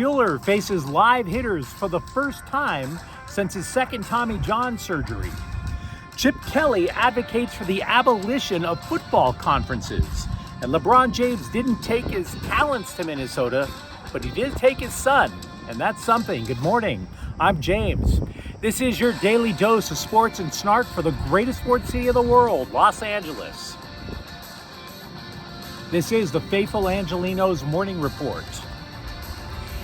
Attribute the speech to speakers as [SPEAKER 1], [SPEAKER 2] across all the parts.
[SPEAKER 1] Buehler faces live hitters for the first time since his second Tommy John surgery. Chip Kelly advocates for the abolition of football conferences. And LeBron James didn't take his talents to Minnesota, but he did take his son. And that's something. Good morning. I'm James. This is your daily dose of sports and snark for the greatest sports city of the world, Los Angeles. This is the faithful Angelenos Morning Report.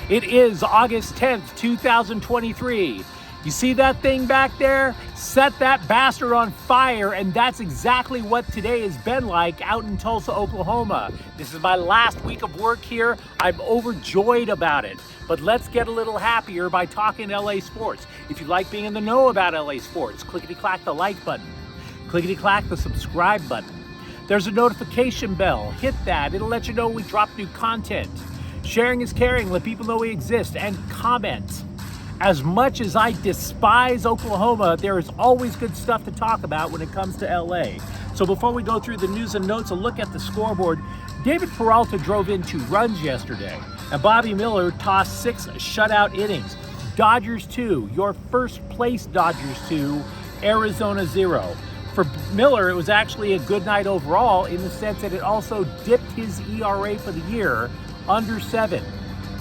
[SPEAKER 1] It is August 10th, 2023. You see that thing back there? Set that bastard on fire, and that's exactly what today has been like out in Tulsa, Oklahoma. This is my last week of work here. I'm overjoyed about it. But let's get a little happier by talking LA sports. If you like being in the know about LA sports, clickety-clack the like button. Clickety-clack the subscribe button. There's a notification bell. Hit that. It'll let you know we drop new content. Sharing is caring. Let people know we exist. And comment. As much as I despise Oklahoma, there is always good stuff to talk about when it comes to LA. So before we go through the news and notes, a look at the scoreboard. David Peralta drove in 2 runs yesterday, and Bobby Miller tossed 6 shutout innings. Dodgers 2, your first place Dodgers 2, Arizona 0. For Miller, it was actually a good night overall in the sense that it also dipped his ERA for the year under 7.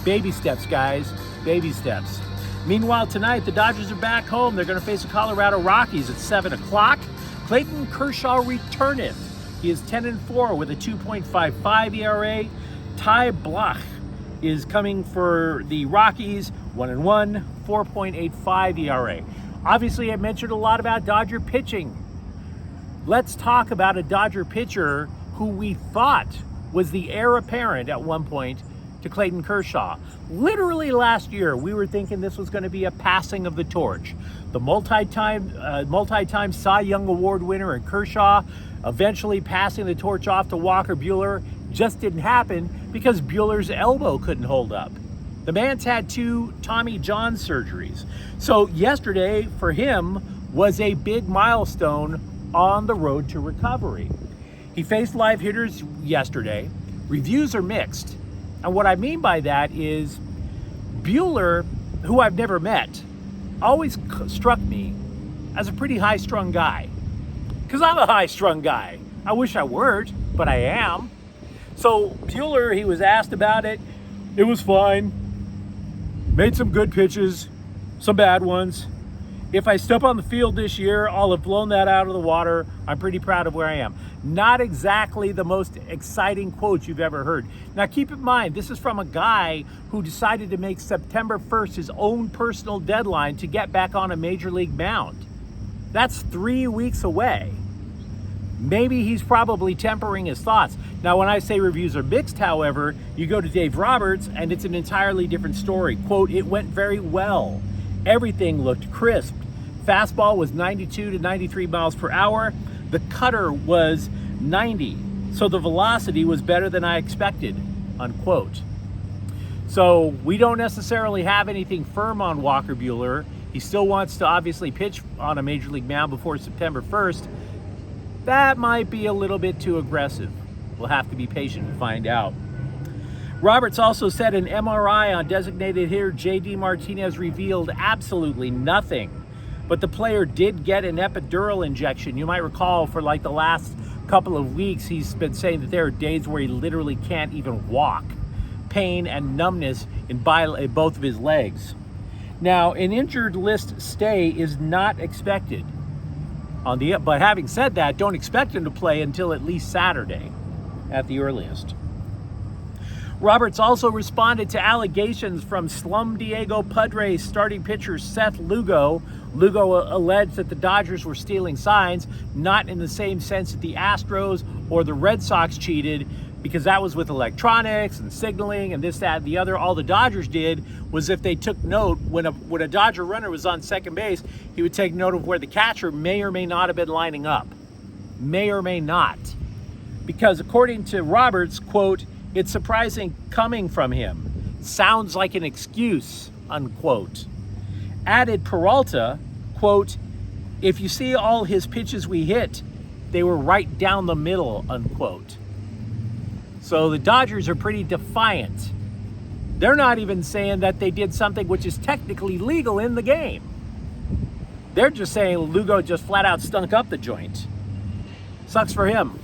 [SPEAKER 1] Baby steps, guys, baby steps. Meanwhile, tonight, the Dodgers are back home. They're going to face the Colorado Rockies at 7 o'clock. Clayton Kershaw returneth. He is 10-4 with a 2.55 ERA. Ty Blach is coming for the Rockies, 1-1, 4.85 ERA. Obviously, I mentioned a lot about Dodger pitching. Let's talk about a Dodger pitcher who we thought was the heir apparent at one point to Clayton Kershaw. Literally last year, we were thinking this was going to be a passing of the torch. The multi-time Cy Young Award winner in Kershaw, eventually passing the torch off to Walker Buehler, just didn't happen because Buehler's elbow couldn't hold up. The man's had 2 Tommy John surgeries. So yesterday, for him, was a big milestone on the road to recovery. He faced live hitters yesterday. Reviews are mixed. And what I mean by that is Buehler, who I've never met, always struck me as a pretty high-strung guy. Because I'm a high-strung guy. I wish I weren't, but I am. So Buehler, he was asked about it. It was fine. Made some good pitches, some bad ones. If I step on the field this year, I'll have blown that out of the water. I'm pretty proud of where I am. Not exactly the most exciting quote you've ever heard. Now keep in mind, this is from a guy who decided to make September 1st his own personal deadline to get back on a major league mound. That's 3 weeks away. Maybe he's probably tempering his thoughts. Now, when I say reviews are mixed, however, you go to Dave Roberts and it's an entirely different story. Quote, it went very well. Everything looked crisp. Fastball was 92 to 93 miles per hour. The cutter was 90. So the velocity was better than I expected, unquote. So we don't necessarily have anything firm on Walker Buehler. He still wants to obviously pitch on a major league mound before September 1st. That might be a little bit too aggressive. We'll have to be patient and find out. Roberts also said an MRI on designated hitter J.D. Martinez revealed absolutely nothing. But the player did get an epidural injection. You might recall for like the last couple of weeks, he's been saying that there are days where he literally can't even walk. Pain and numbness in both of his legs. Now, an injured list stay is not expected. But having said that, don't expect him to play until at least Saturday at the earliest. Roberts also responded to allegations from Slum Diego Padres starting pitcher Seth Lugo. Lugo alleged that the Dodgers were stealing signs, not in the same sense that the Astros or the Red Sox cheated, because that was with electronics and signaling and this, that, and the other. All the Dodgers did was if they took note, when a Dodger runner was on second base, he would take note of where the catcher may or may not have been lining up. May or may not. Because according to Roberts, quote, it's surprising coming from him. Sounds like an excuse, unquote. Added Peralta, quote, if you see all his pitches we hit, they were right down the middle, unquote. So the Dodgers are pretty defiant. They're not even saying that they did something which is technically legal in the game. They're just saying Lugo just flat out stunk up the joint. Sucks for him.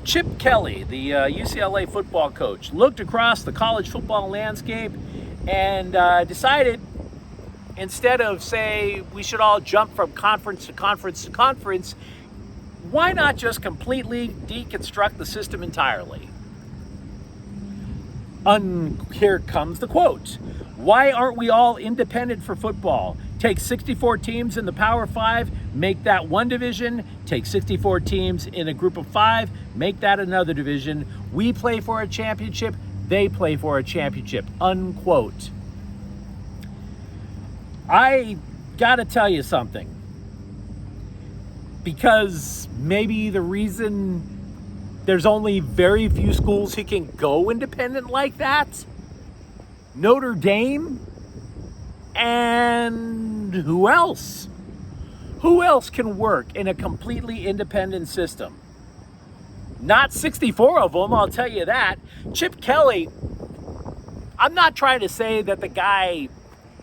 [SPEAKER 1] Chip Kelly, the UCLA football coach, looked across the college football landscape and decided, instead of say we should all jump from conference to conference to conference, why not just completely deconstruct the system entirely? Here comes the quote. Why aren't we all independent for football? Take 64 teams in the Power 5, make that one division. Take 64 teams in a group of 5, make that another division. We play for a championship, they play for a championship, unquote. I gotta tell you something. Because maybe the reason there's only very few schools who can go independent like that, Notre Dame, and who else? Who else can work in a completely independent system? Not 64 of them, I'll tell you that. Chip Kelly, I'm not trying to say that the guy,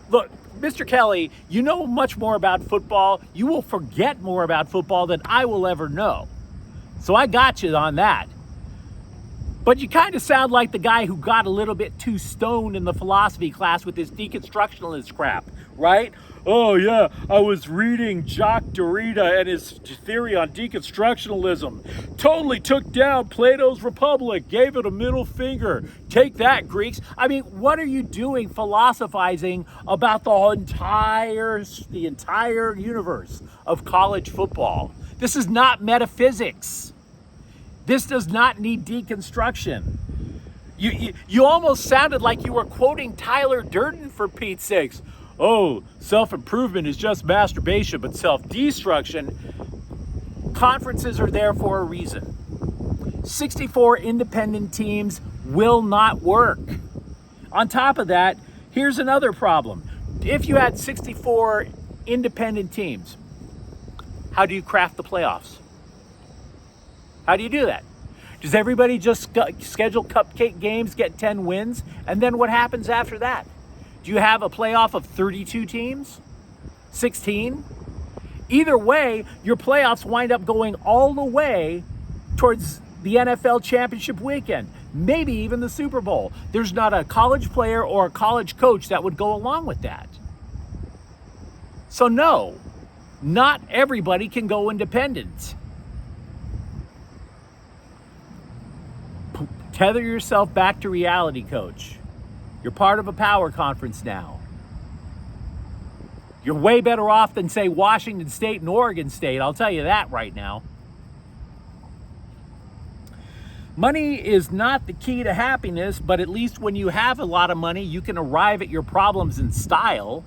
[SPEAKER 1] look, Mr. Kelly, you know much more about football. You will forget more about football than I will ever know. So I got you on that. But you kind of sound like the guy who got a little bit too stoned in the philosophy class with his deconstructionist crap, right? Oh yeah, I was reading Jacques Derrida and his theory on deconstructionalism. Totally took down Plato's Republic, gave it a middle finger. Take that, Greeks. I mean, what are you doing philosophizing about the entire universe of college football? This is not metaphysics. This does not need deconstruction. You almost sounded like you were quoting Tyler Durden, for Pete's sakes. Oh, self-improvement is just masturbation, but self-destruction. Conferences are there for a reason. 64 independent teams will not work. On top of that, here's another problem. If you had 64 independent teams, how do you craft the playoffs? How do you do that? Does everybody just schedule cupcake games, get 10 wins, and then what happens after that? Do you have a playoff of 32 teams? 16? Either way, your playoffs wind up going all the way towards the NFL championship weekend, maybe even the Super Bowl. There's not a college player or a college coach that would go along with that. So no, not everybody can go independent. Tether yourself back to reality, coach. You're part of a power conference now. You're way better off than, say, Washington State and Oregon State. I'll tell you that right now. Money is not the key to happiness, but at least when you have a lot of money, you can arrive at your problems in style.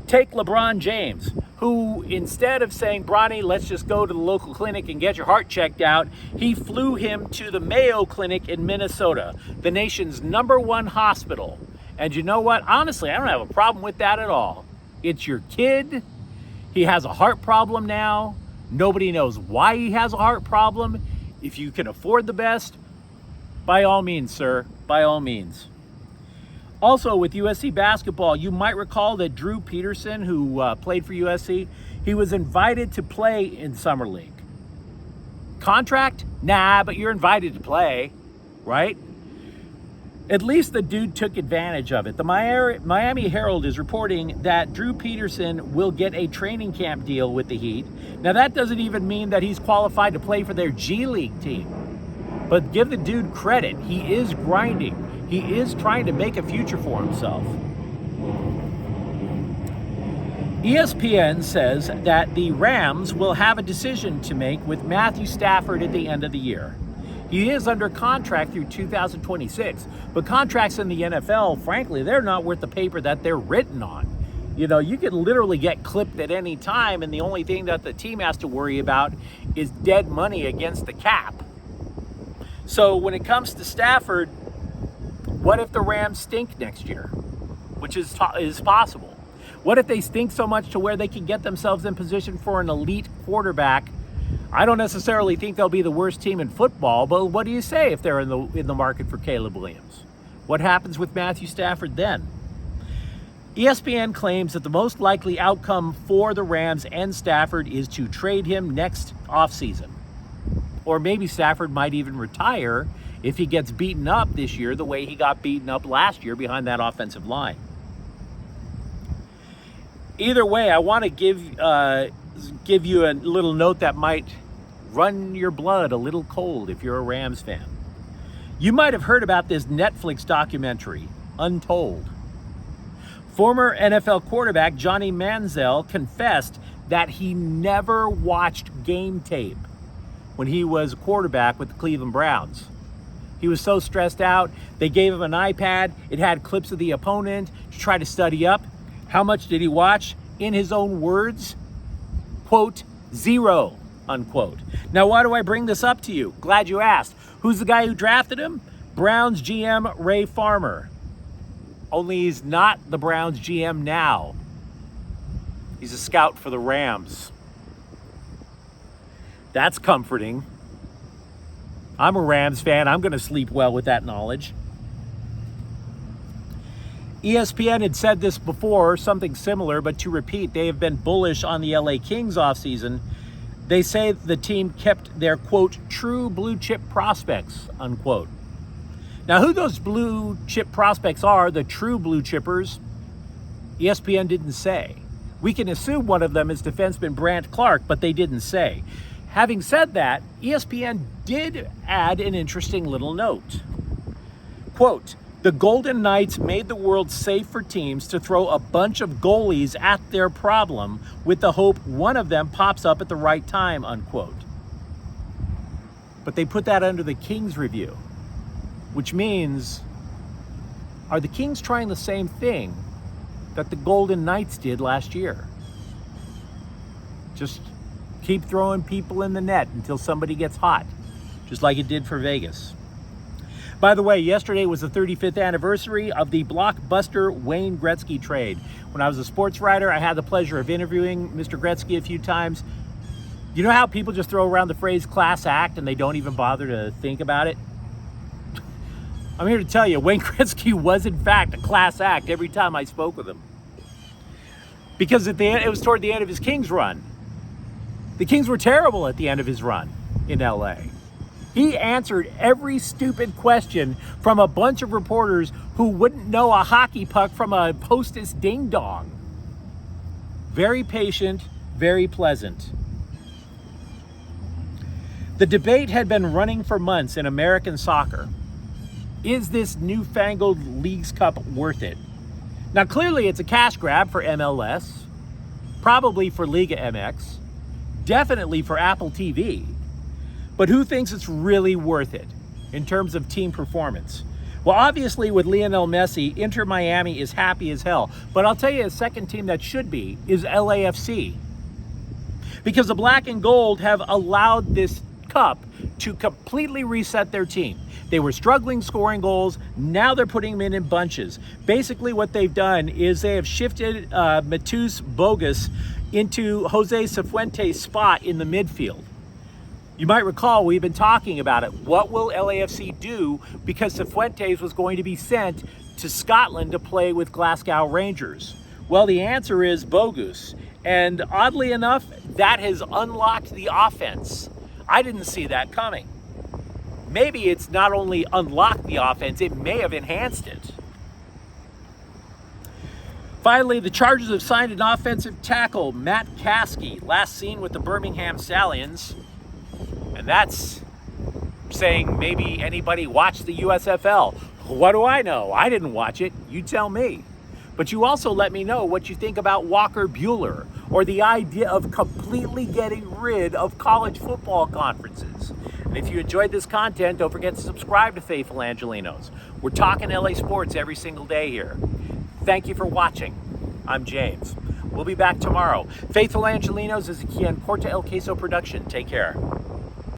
[SPEAKER 1] Take LeBron James, who, instead of saying, Bronny, let's just go to the local clinic and get your heart checked out, he flew him to the Mayo Clinic in Minnesota, the nation's #1 hospital. And you know what? Honestly, I don't have a problem with that at all. It's your kid. He has a heart problem now. Nobody knows why he has a heart problem. If you can afford the best, by all means, sir, by all means. Also, with USC basketball, you might recall that Drew Peterson, who played for USC, he was invited to play in Summer League. Contract? Nah, but you're invited to play, right? At least the dude took advantage of it. The Miami Herald is reporting that Drew Peterson will get a training camp deal with the Heat. Now, that doesn't even mean that he's qualified to play for their G League team. But give the dude credit. He is grinding. He is trying to make a future for himself. ESPN says that the Rams will have a decision to make with Matthew Stafford at the end of the year. He is under contract through 2026, but contracts in the NFL, frankly, they're not worth the paper that they're written on. You know, you can literally get clipped at any time, and the only thing that the team has to worry about is dead money against the cap. So when it comes to Stafford, what if the Rams stink next year? Which is possible. What if they stink so much to where they can get themselves in position for an elite quarterback I don't necessarily think they'll be the worst team in football, but what do you say if they're in the market for Caleb Williams? What happens with Matthew Stafford then? ESPN claims that the most likely outcome for the Rams and Stafford is to trade him next offseason. Or maybe Stafford might even retire if he gets beaten up this year the way he got beaten up last year behind that offensive line. Either way, I want to give you a little note that might run your blood a little cold if you're a Rams fan. You might have heard about this Netflix documentary, Untold. Former NFL quarterback Johnny Manziel confessed that he never watched game tape when he was a quarterback with the Cleveland Browns. He was so stressed out, they gave him an iPad. It had clips of the opponent to try to study up. How much did he watch? In his own words, quote, 0, unquote. Now, why do I bring this up to you? Glad you asked. Who's the guy who drafted him? Browns GM Ray Farmer. Only he's not the Browns GM now. He's a scout for the Rams. That's comforting. I'm a Rams fan. I'm going to sleep well with that knowledge. ESPN had said this before, something similar, but to repeat, they have been bullish on the LA Kings offseason. They say the team kept their, quote, true blue chip prospects, unquote. Now, who those blue chip prospects are, the true blue chippers, ESPN didn't say. We can assume one of them is defenseman Brant Clark, but they didn't say. Having said that, ESPN did add an interesting little note. Quote, the Golden Knights made the world safe for teams to throw a bunch of goalies at their problem with the hope one of them pops up at the right time, unquote. But they put that under the Kings review, which means, are the Kings trying the same thing that the Golden Knights did last year? Just keep throwing people in the net until somebody gets hot, just like it did for Vegas. By the way, yesterday was the 35th anniversary of the blockbuster Wayne Gretzky trade. When I was a sports writer, I had the pleasure of interviewing Mr. Gretzky a few times. You know how people just throw around the phrase class act and they don't even bother to think about it? I'm here to tell you, Wayne Gretzky was in fact a class act every time I spoke with him. Because at the end, it was toward the end of his Kings run. The Kings were terrible at the end of his run in LA. He answered every stupid question from a bunch of reporters who wouldn't know a hockey puck from a Hostess ding dong. Very patient, very pleasant. The debate had been running for months in American soccer. Is this newfangled Leagues Cup worth it? Now, clearly it's a cash grab for MLS, probably for Liga MX, definitely for Apple TV. But who thinks it's really worth it in terms of team performance? Well, obviously with Lionel Messi, Inter Miami is happy as hell. But I'll tell you, a second team that should be is LAFC. Because the black and gold have allowed this cup to completely reset their team. They were struggling scoring goals. Now they're putting them in bunches. Basically what they've done is they have shifted Matheus Bogus into Jose Cifuentes' spot in the midfield. You might recall we've been talking about it. What will LAFC do? Because Cifuentes was going to be sent to Scotland to play with Glasgow Rangers. Well, the answer is Bogus. And oddly enough, that has unlocked the offense. I didn't see that coming. Maybe it's not only unlocked the offense, it may have enhanced it. Finally, the Chargers have signed an offensive tackle, Matt Caskey, last seen with the Birmingham Stallions. And that's saying maybe anybody watched the USFL. What do I know? I didn't watch it. You tell me. But you also let me know what you think about Walker Buehler or the idea of completely getting rid of college football conferences. And if you enjoyed this content, don't forget to subscribe to Faithful Angelenos. We're talking LA sports every single day here. Thank you for watching. I'm James. We'll be back tomorrow. Faithful Angelenos is a Kian Corta El Queso production. Take care.